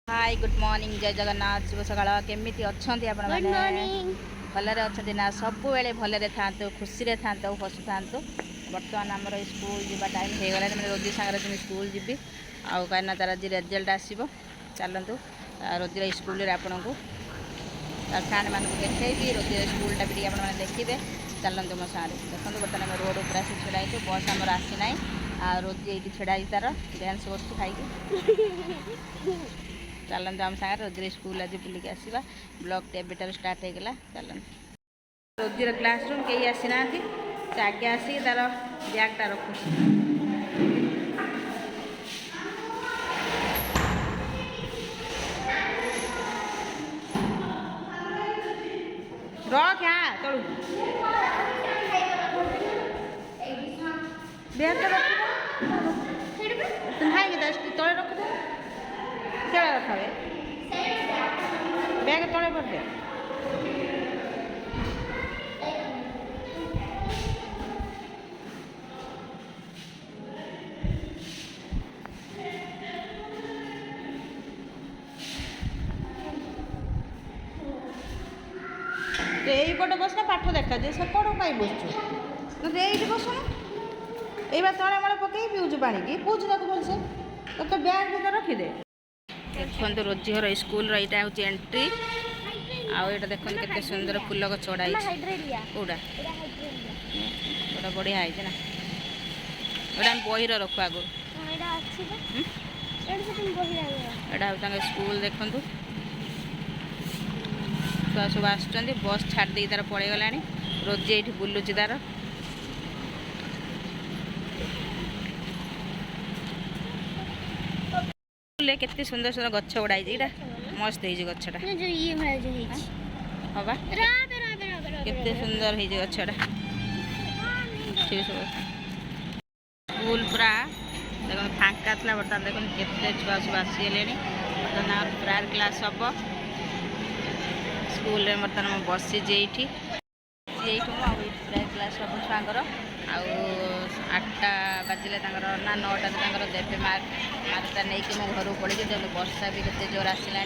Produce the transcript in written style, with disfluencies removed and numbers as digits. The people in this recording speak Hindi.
हाय गुड मॉर्निंग जय जगन्नाथ शुभ सकाळ केमिति अच्छंती आपण गुड माने मॉर्निंग। भलरे अच्छंती ना सब बेले भलरे थांतो खुशी रे थांतो हसु थांतो वर्तमान हमर स्कूल जीवा टाइम हे गला मैं रोजी संगे तुम स्कूल जीबी आउ काना तार आज रिजल्ट आसीबो चलंतु रोजी स्कूल रे आपन को तार फ्रेंड मान को देखैबी रोजी स्कूल टा भी आपण माने देखिबे चलंतु मो सारे देखंतु वर्तमान रोड ऊपर आसी छड़ाई तो बस हमर आसी नाही आ रोजी एठी छड़ाई तार डांस करछु खाई चलते आम सागर रोजी स्कूल आज बुलिक आसवा ब्लॉक एबिटार स्टार्ट हो गला चलते रोजीर क्लासरूम कहीं आसी ना आगे आसिक तार बैगटा रखु रख तलू बैगटा रख तले रख क्या रखा बैग तले पड़े यहीपटे बस ना पाठ देखा जे से कौन कहीं बसु ये बसुन ये तले मैं पकई पीऊँ पा कि पूछ तक भलसे तो बैग भी रखीदे देखो रोजी घर स्कूल यहाँ हूँ एंट्री आउ ये देखो के सुंदर फूल गछ चढ़ाई कौटा गोटा बढ़िया है ना गोटा बहीर रखु आग यहाँ स्कूल देखु छुआ सब आस बस छाड़ दे तार पड़े गला रोजी ये बुलुची तार केते सुंदर सुंदर गछ गुड़ाई मस्त है गछटा हाँ केते सुंदर है गछटा स्कूल पूरा देख फांका था बर्तमान देख केते छुआ सब आसीगले बर्तमान प्रायर क्लास हम स्कूल में बर्तमान बसी प्रायर क्लास हम छुआर आठटा बाजिले ना 9टा देवे मार्कटा नहीं कि घर पड़ी वर्षा भी केते जोर आसला